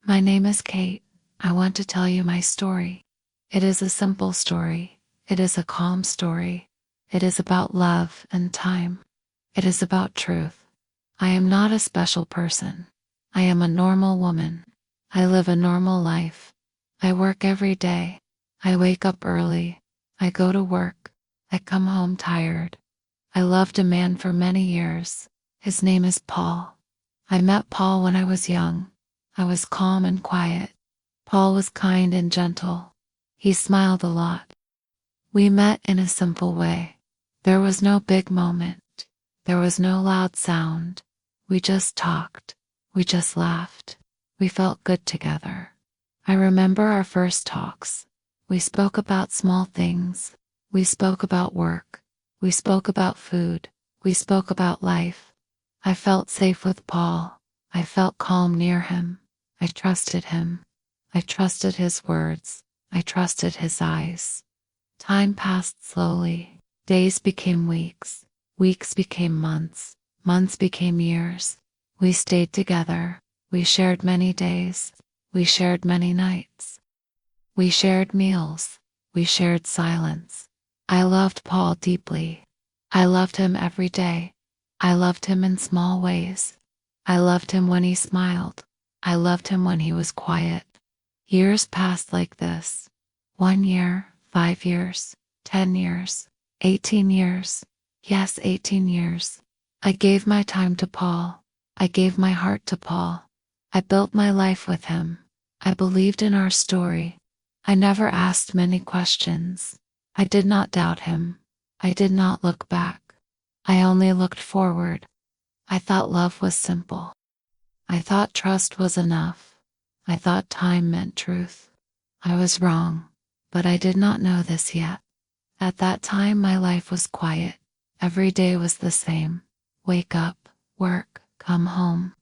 My name is Kate. I want to tell you my story. It is a simple story. It is a calm story. It is about love and time. It is about truth. I am not a special person. I am a normal woman. I live a normal life. I work every day. I wake up early. I go to work. I come home tired. I loved a man for many years. His name is Paul. I met Paul when I was young. I was calm and quiet. Paul was kind and gentle. He smiled a lot. We met in a simple way. There was no big moment. There was no loud sound. We just talked. We just laughed. We felt good together. I remember our first talks. We spoke about small things. We spoke about work. We spoke about food. We spoke about life. I felt safe with Paul. I felt calm near him. I trusted him. I trusted his words. I trusted his eyes. Time passed slowly. Days became weeks. Weeks became months. Months became years. We stayed together. We shared many days. We shared many nights. We shared meals. We shared silence. I loved Paul deeply. I loved him every day. I loved him in small ways. I loved him when he smiled. I loved him when he was quiet. Years passed like this. 1 year, 5 years, 10 years, 18 years. Yes, 18 years. I gave my time to Paul. I gave my heart to Paul. I built my life with him. I believed in our story. I never asked many questions. I did not doubt him. I did not look back. I only looked forward. I thought love was simple. I thought trust was enough. I thought time meant truth. I was wrong, but I did not know this yet. At that time, my life was quiet. Every day was the same. Wake up, work, come home.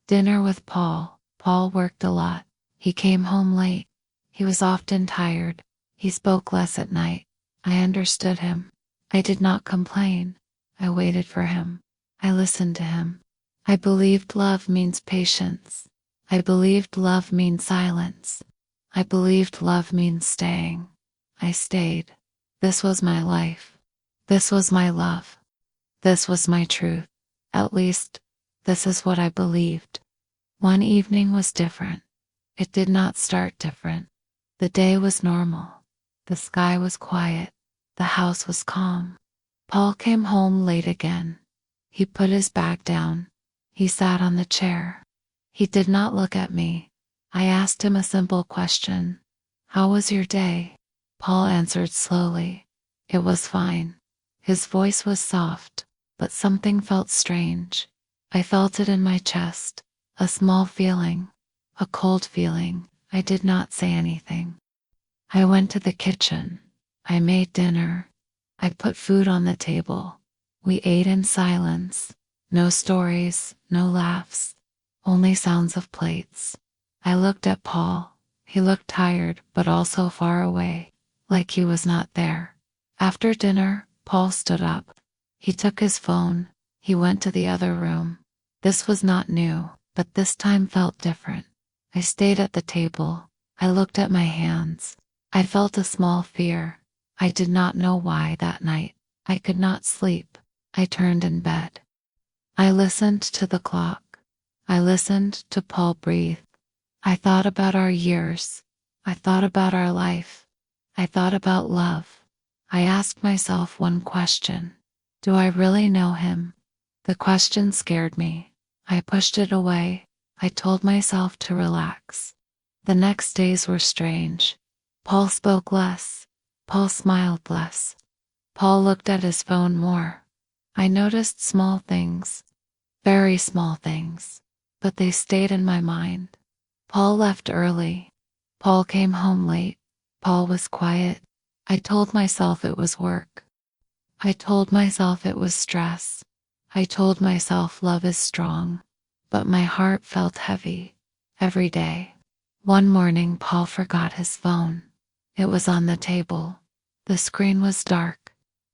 Dinner with Paul. Paul worked a lot. He came home late. He was often tired. He spoke less at night. I understood him. I did not complain. I waited for him. I listened to him. I believed love means patience. I believed love means silence. I believed love means staying. I stayed. This was my life. This was my love. This was my truth. At least, this is what I believed. One evening was different. It did not start different. The day was normal. The sky was quiet. The house was calm. Paul came home late again. He put his bag down. He sat on the chair. He did not look at me. I asked him a simple question. How was your day? Paul answered slowly. It was fine. His voice was soft, but something felt strange. I felt it in my chest, a small feeling, a cold feeling. I did not say anything. I went to the kitchen. I made dinner. I put food on the table. We ate in silence. No stories, no laughs, only sounds of plates. I looked at Paul. He looked tired, but also far away, like he was not there. After dinner, Paul stood up. He took his phone. He went to the other room. This was not new, but this time felt different. I stayed at the table. I looked at my hands. I felt a small fear. I did not know why that night. I could not sleep. I turned in bed. I listened to the clock. I listened to Paul breathe. I thought about our years. I thought about our life. I thought about love. I asked myself one question. Do I really know him? The question scared me. I pushed it away. I told myself to relax. The next days were strange. Paul spoke less. Paul smiled less. Paul looked at his phone more. I noticed small things, very small things, but they stayed in my mind. Paul left early. Paul came home late. Paul was quiet. I told myself it was work. I told myself it was stress. I told myself love is strong, but my heart felt heavy every day. One morning, Paul forgot his phone. It was on the table. The screen was dark.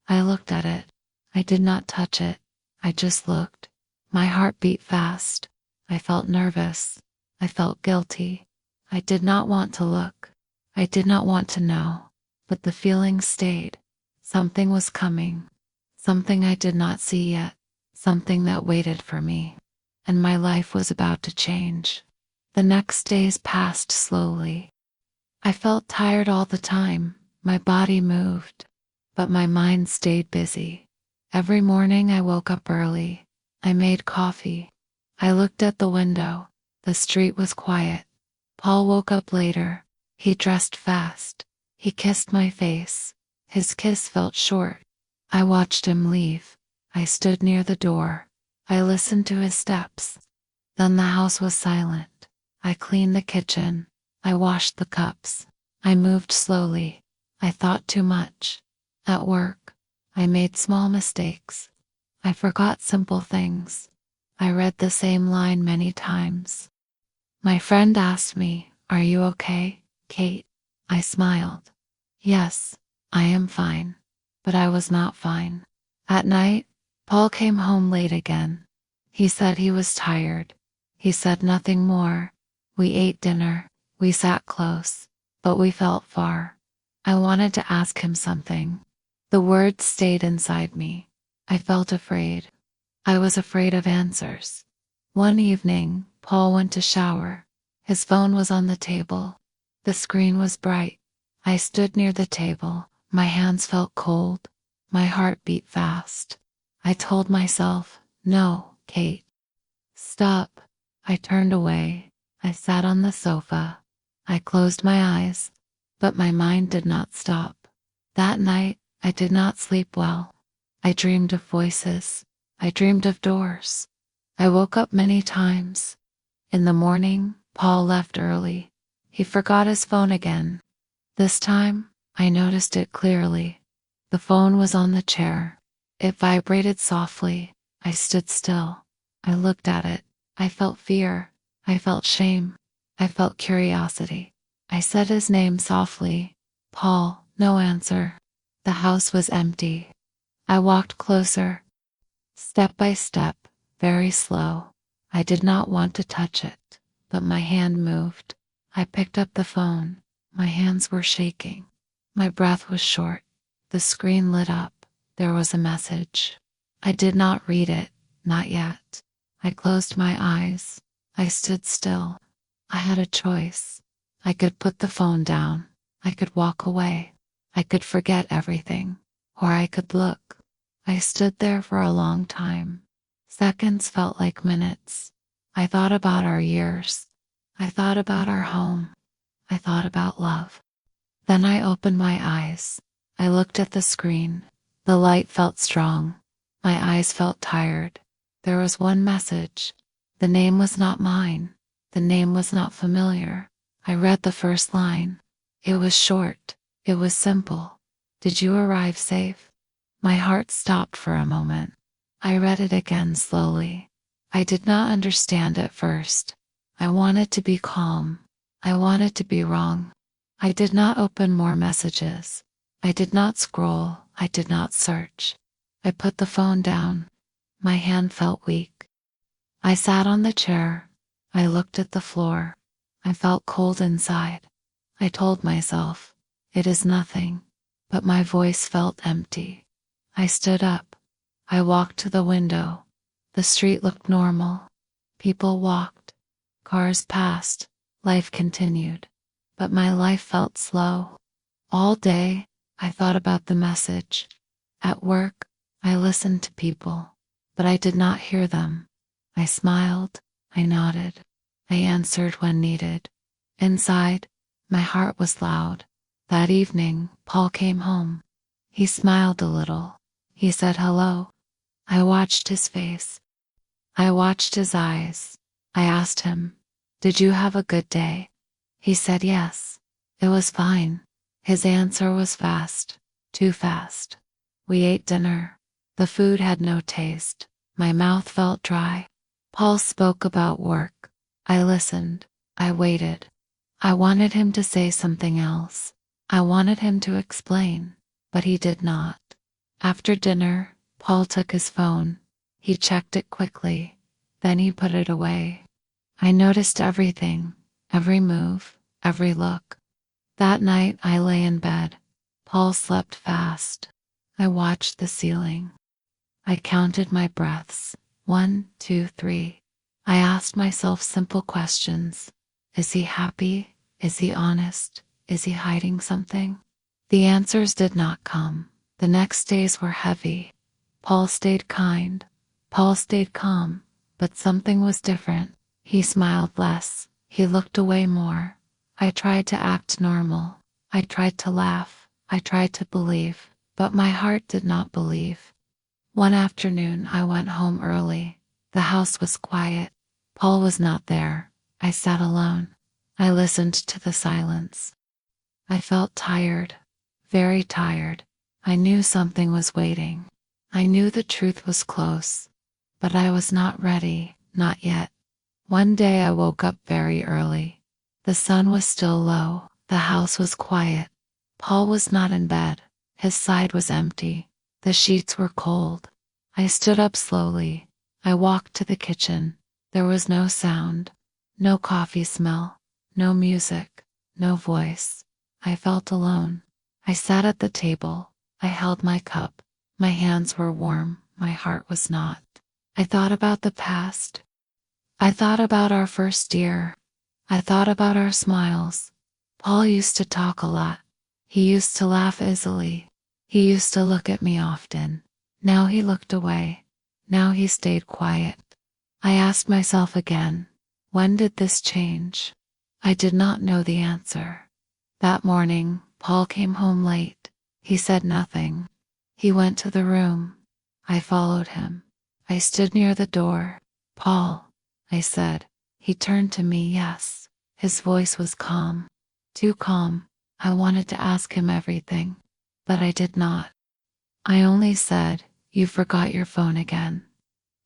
I looked at it. I did not touch it. I just looked. My heart beat fast. I felt nervous. I felt guilty. I did not want to look. I did not want to know. But the feeling stayed. Something was coming. Something I did not see yet. Something that waited for me. And my life was about to change. The next days passed slowly. I felt tired all the time. My body moved. But my mind stayed busy. Every morning I woke up early. I made coffee. I looked at the window. The street was quiet. Paul woke up later. He dressed fast. He kissed my face. His kiss felt short. I watched him leave. I stood near the door. I listened to his steps. Then the house was silent. I cleaned the kitchen. I washed the cups. I moved slowly. I thought too much. At work, I made small mistakes. I forgot simple things. I read the same line many times. My friend asked me, "Are you okay, Kate?" I smiled. Yes, I am fine. But I was not fine. At night, Paul came home late again. He said he was tired. He said nothing more. We ate dinner. We sat close. But we felt far. I wanted to ask him something. The words stayed inside me. I felt afraid. I was afraid of answers. One evening, Paul went to shower. His phone was on the table. The screen was bright. I stood near the table. My hands felt cold. My heart beat fast. I told myself, "No, Kate. Stop." I turned away. I sat on the sofa. I closed my eyes. But my mind did not stop. That night, I did not sleep well. I dreamed of voices. I dreamed of doors. I woke up many times. In the morning, Paul left early. He forgot his phone again. This time, I noticed it clearly. The phone was on the chair. It vibrated softly. I stood still. I looked at it. I felt fear. I felt shame. I felt curiosity. I said his name softly. Paul, no answer. The house was empty. I walked closer. Step by step, very slow. I did not want to touch it, but my hand moved. I picked up the phone. My hands were shaking. My breath was short. The screen lit up. There was a message. I did not read it, not yet. I closed my eyes. I stood still. I had a choice. I could put the phone down. I could walk away. I could forget everything. Or I could look. I stood there for a long time. Seconds felt like minutes. I thought about our years. I thought about our home. I thought about love. Then I opened my eyes. I looked at the screen. The light felt strong. My eyes felt tired. There was one message. The name was not mine. The name was not familiar. I read the first line. It was short. It was simple. Did you arrive safe? My heart stopped for a moment. I read it again slowly. I did not understand at first. I wanted to be calm. I wanted to be wrong. I did not open more messages. I did not scroll. I did not search. I put the phone down. My hand felt weak. I sat on the chair. I looked at the floor. I felt cold inside. I told myself, it is nothing. But my voice felt empty. I stood up. I walked to the window. The street looked normal. People walked. Cars passed. Life continued. But my life felt slow. All day, I thought about the message. At work, I listened to people, but I did not hear them. I smiled. I nodded. I answered when needed. Inside, my heart was loud. That evening, Paul came home. He smiled a little. He said hello. I watched his face. I watched his eyes. I asked him, "Did you have a good day?" He said yes. It was fine. His answer was fast. Too fast. We ate dinner. The food had no taste. My mouth felt dry. Paul spoke about work. I listened. I waited. I wanted him to say something else. I wanted him to explain, but he did not. After dinner, Paul took his phone. He checked it quickly. Then he put it away. I noticed everything, every move, every look. That night I lay in bed. Paul slept fast. I watched the ceiling. I counted my breaths. 1, 2, 3. I asked myself simple questions. Is he happy? Is he honest? Is he hiding something? The answers did not come. The next days were heavy. Paul stayed kind. Paul stayed calm. But something was different. He smiled less. He looked away more. I tried to act normal. I tried to laugh. I tried to believe. But my heart did not believe. One afternoon I went home early. The house was quiet. Paul was not there. I sat alone. I listened to the silence. I felt tired, very tired. I knew something was waiting. I knew the truth was close. But I was not ready, not yet. One day I woke up very early. The sun was still low. The house was quiet. Paul was not in bed. His side was empty. The sheets were cold. I stood up slowly. I walked to the kitchen. There was no sound, no coffee smell, no music, no voice. I felt alone. I sat at the table. I held my cup. My hands were warm. My heart was not. I thought about the past. I thought about our first year. I thought about our smiles. Paul used to talk a lot. He used to laugh easily. He used to look at me often. Now he looked away. Now he stayed quiet. I asked myself again, when did this change? I did not know the answer. That morning, Paul came home late. He said nothing. He went to the room. I followed him. I stood near the door. Paul, I said. He turned to me, yes. His voice was calm. Too calm. I wanted to ask him everything, but I did not. I only said, you forgot your phone again.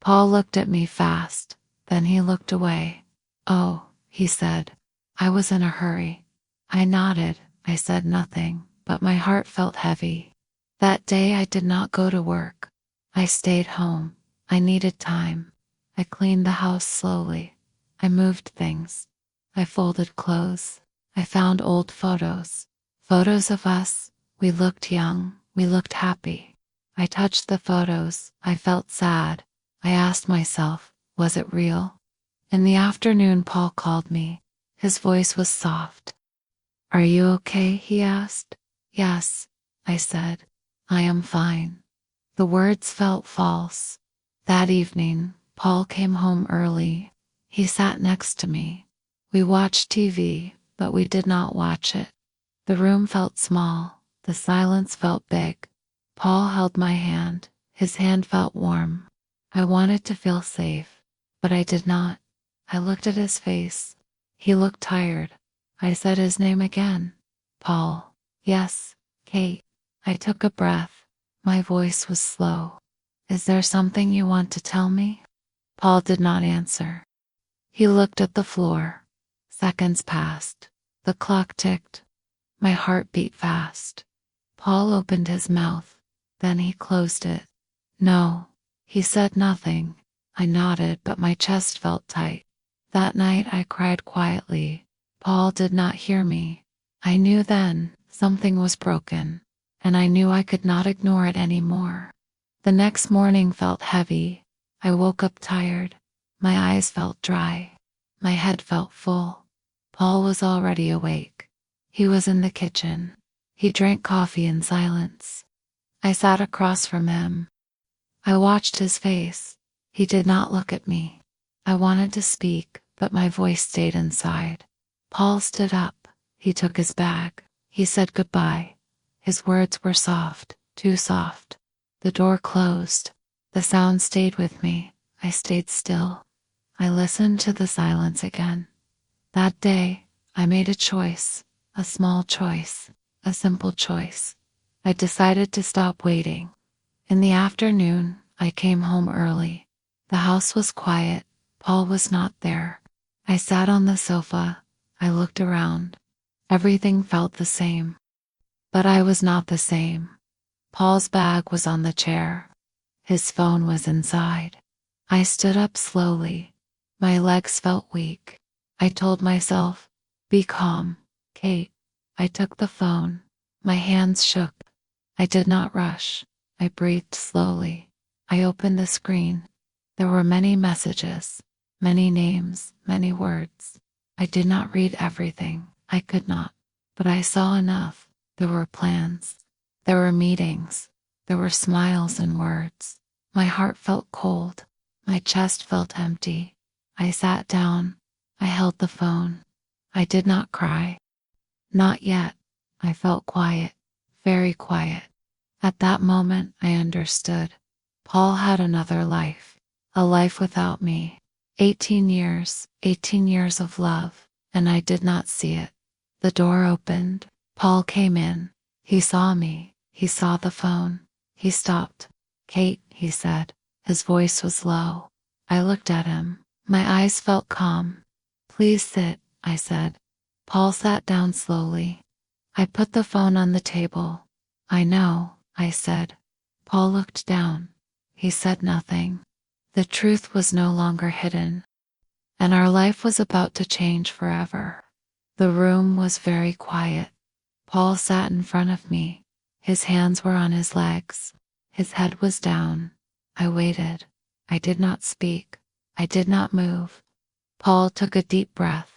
Paul looked at me fast, then he looked away. Oh, he said. I was in a hurry. I nodded. I said nothing, but my heart felt heavy. That day I did not go to work. I stayed home. I needed time. I cleaned the house slowly. I moved things. I folded clothes. I found old photos. Photos of us. We looked young. We looked happy. I touched the photos. I felt sad. I asked myself, was it real? In the afternoon, Paul called me. His voice was soft. Are you okay? He asked. Yes, I said. I am fine. The words felt false. That evening, Paul came home early. He sat next to me. We watched TV, but we did not watch it. The room felt small. The silence felt big. Paul held my hand. His hand felt warm. I wanted to feel safe, but I did not. I looked at his face. He looked tired. I said his name again. Paul. Yes, Kate. I took a breath. My voice was slow. Is there something you want to tell me? Paul did not answer. He looked at the floor. Seconds passed. The clock ticked. My heart beat fast. Paul opened his mouth. Then he closed it. No. He said nothing. I nodded, but my chest felt tight. That night I cried quietly. Paul did not hear me. I knew then something was broken, and I knew I could not ignore it anymore. The next morning felt heavy. I woke up tired. My eyes felt dry. My head felt full. Paul was already awake. He was in the kitchen. He drank coffee in silence. I sat across from him. I watched his face. He did not look at me. I wanted to speak, but my voice stayed inside. Paul stood up. He took his bag. He said goodbye. His words were soft, too soft. The door closed. The sound stayed with me. I stayed still. I listened to the silence again. That day, I made a choice, a small choice, a simple choice. I decided to stop waiting. In the afternoon, I came home early. The house was quiet. Paul was not there. I sat on the sofa. I looked around. Everything felt the same. But I was not the same. Paul's bag was on the chair. His phone was inside. I stood up slowly. My legs felt weak. I told myself, be calm. Kate. I took the phone. My hands shook. I did not rush. I breathed slowly. I opened the screen. There were many messages, many names, many words. I did not read everything. I could not. But I saw enough. There were plans. There were meetings. There were smiles and words. My heart felt cold. My chest felt empty. I sat down. I held the phone. I did not cry. Not yet. I felt quiet, very quiet. At that moment, I understood. Paul had another life, a life without me. 18 years of love, and I did not see it. The door opened. Paul came in. He saw me. He saw the phone. He stopped. Kate, he said. His voice was low. I looked at him. My eyes felt calm. Please sit, I said. Paul sat down slowly. I put the phone on the table. I know, I said. Paul looked down. He said nothing. The truth was no longer hidden, and our life was about to change forever. The room was very quiet. Paul sat in front of me. His hands were on his legs. His head was down. I waited. I did not speak. I did not move. Paul took a deep breath.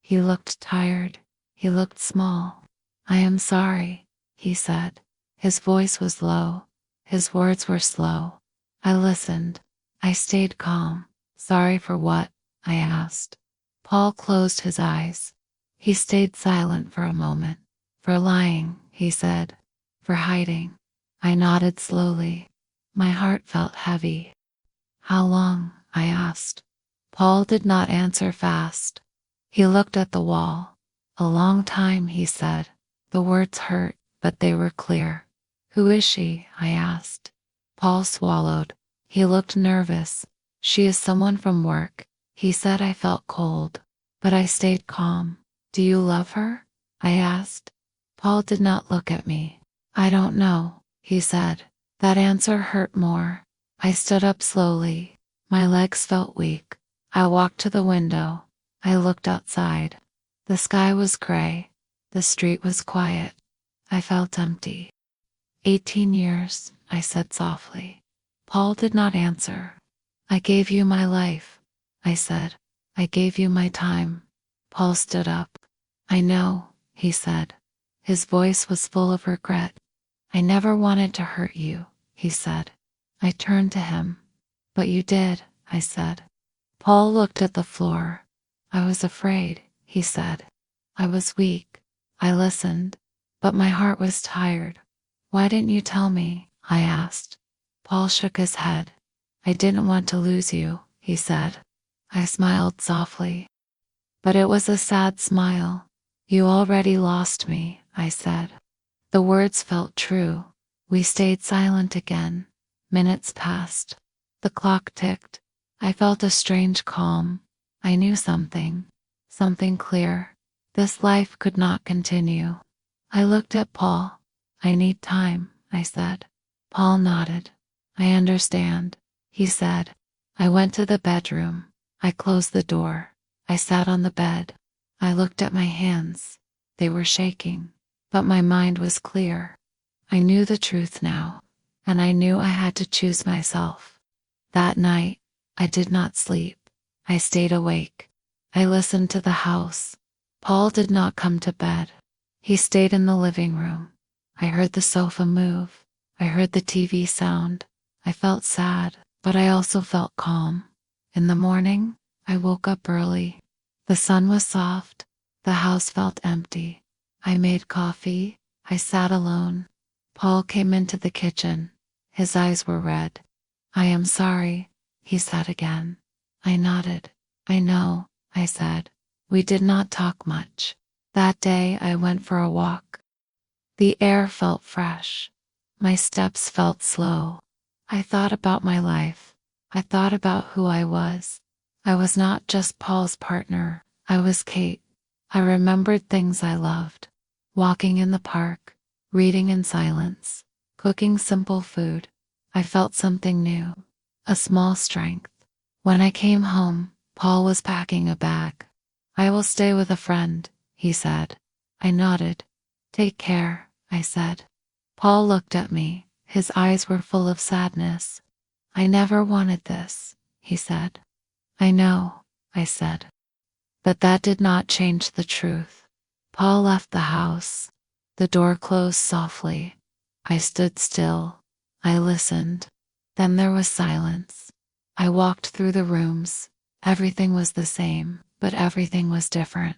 He looked tired. He looked small. I am sorry, he said. His voice was low. His words were slow. I listened. I stayed calm. Sorry for what? I asked. Paul closed his eyes. He stayed silent for a moment. For lying, he said. For hiding. I nodded slowly. My heart felt heavy. How long? I asked. Paul did not answer fast. He looked at the wall. A long time, he said. The words hurt, but they were clear. Who is she? I asked. Paul swallowed. He looked nervous. She is someone from work. He said. I felt cold, but I stayed calm. Do you love her? I asked. Paul did not look at me. I don't know, he said. That answer hurt more. I stood up slowly. My legs felt weak. I walked to the window. I looked outside. The sky was gray. The street was quiet. I felt empty. 18 years, I said softly. Paul did not answer. I gave you my life, I said. I gave you my time. Paul stood up. I know, he said. His voice was full of regret. I never wanted to hurt you, he said. I turned to him. But you did, I said. Paul looked at the floor. I was afraid, he said. I was weak. I listened, but my heart was tired. Why didn't you tell me? I asked. Paul shook his head. I didn't want to lose you, he said. I smiled softly. But it was a sad smile. You already lost me, I said. The words felt true. We stayed silent again. Minutes passed. The clock ticked. I felt a strange calm. I knew something clear. This life could not continue. I looked at Paul. I need time, I said. Paul nodded. I understand, he said. I went to the bedroom. I closed the door. I sat on the bed. I looked at my hands. They were shaking, but my mind was clear. I knew the truth now, and I knew I had to choose myself. That night, I did not sleep. I stayed awake. I listened to the house. Paul did not come to bed. He stayed in the living room. I heard the sofa move. I heard the TV sound. I felt sad, but I also felt calm. In the morning, I woke up early. The sun was soft. The house felt empty. I made coffee. I sat alone. Paul came into the kitchen. His eyes were red. I am sorry, he said again. I nodded. I know, I said. We did not talk much. That day I went for a walk. The air felt fresh. My steps felt slow. I thought about my life. I thought about who I was. I was not just Paul's partner. I was Kate. I remembered things I loved. Walking in the park, reading in silence, cooking simple food. I felt something new, a small strength. When I came home, Paul was packing a bag. I will stay with a friend, he said. I nodded. Take care, I said. Paul looked at me. His eyes were full of sadness. I never wanted this, he said. I know, I said. But that did not change the truth. Paul left the house. The door closed softly. I stood still. I listened. Then there was silence. I walked through the rooms. Everything was the same, but everything was different.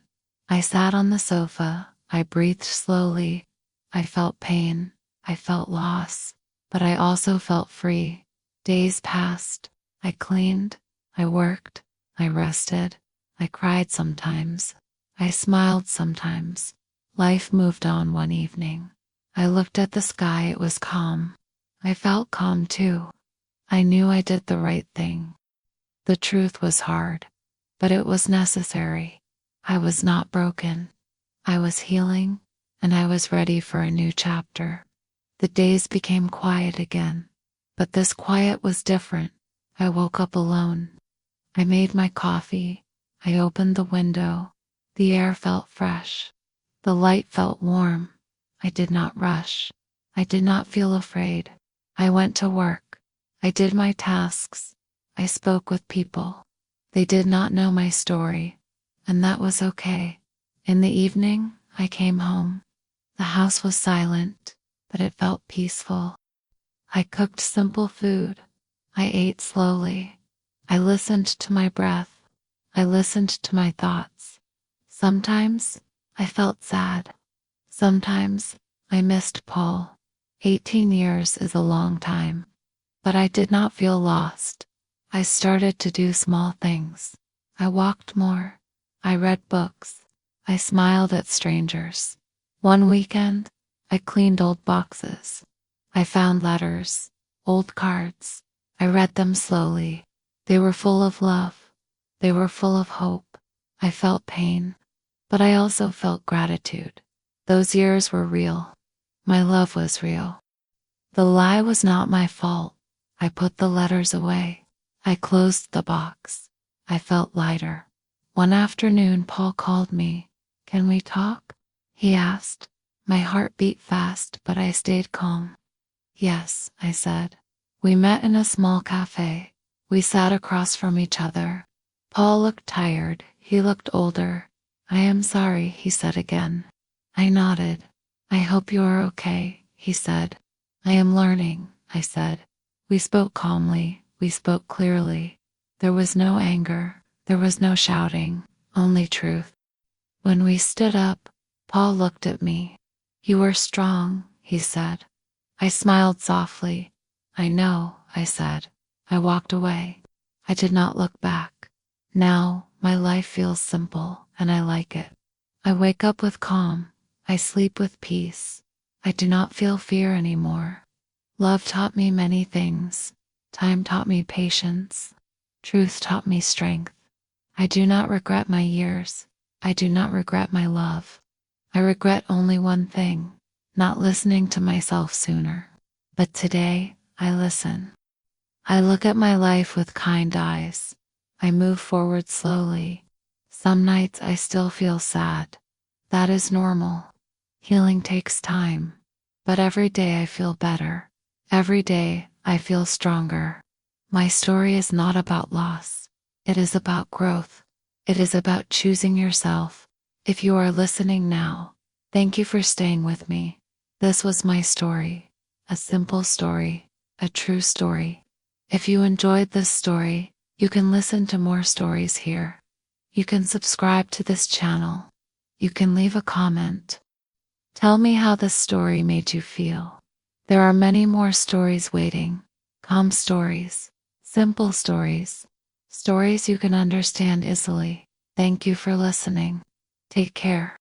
I sat on the sofa. I breathed slowly. I felt pain. I felt loss. But I also felt free. Days passed. I cleaned. I worked. I rested. I cried sometimes. I smiled sometimes. Life moved on one evening. I looked at the sky. It was calm. I felt calm too. I knew I did the right thing. The truth was hard, but it was necessary. I was not broken. I was healing, and I was ready for a new chapter. The days became quiet again, but this quiet was different. I woke up alone. I made my coffee. I opened the window. The air felt fresh. The light felt warm. I did not rush. I did not feel afraid. I went to work. I did my tasks. I spoke with people. They did not know my story, and that was okay. In the evening, I came home. The house was silent, but it felt peaceful. I cooked simple food. I ate slowly. I listened to my breath. I listened to my thoughts. Sometimes I felt sad. Sometimes I missed Paul. 18 years is a long time. But I did not feel lost. I started to do small things. I walked more. I read books. I smiled at strangers. One weekend, I cleaned old boxes. I found letters, old cards. I read them slowly. They were full of love. They were full of hope. I felt pain, but I also felt gratitude. Those years were real. My love was real. The lie was not my fault. I put the letters away. I closed the box. I felt lighter. One afternoon, Paul called me. Can we talk? He asked. My heart beat fast, but I stayed calm. Yes, I said. We met in a small cafe. We sat across from each other. Paul looked tired. He looked older. I am sorry, he said again. I nodded. I hope you are okay, he said. I am learning, I said. We spoke calmly. We spoke clearly. There was no anger. There was no shouting. Only truth. When we stood up, Paul looked at me. You are strong, he said. I smiled softly. I know, I said. I walked away. I did not look back. Now, my life feels simple, and I like it. I wake up with calm. I sleep with peace. I do not feel fear anymore. Love taught me many things. Time taught me patience. Truth taught me strength. I do not regret my years. I do not regret my love. I regret only one thing, not listening to myself sooner. But today, I listen. I look at my life with kind eyes. I move forward slowly. Some nights I still feel sad. That is normal. Healing takes time. But every day I feel better. Every day I feel stronger. My story is not about loss. It is about growth. It is about choosing yourself. If you are listening now, thank you for staying with me. This was my story. A simple story. A true story. If you enjoyed this story, you can listen to more stories here. You can subscribe to this channel. You can leave a comment. Tell me how this story made you feel. There are many more stories waiting. Calm stories. Simple stories. Stories you can understand easily. Thank you for listening. Take care.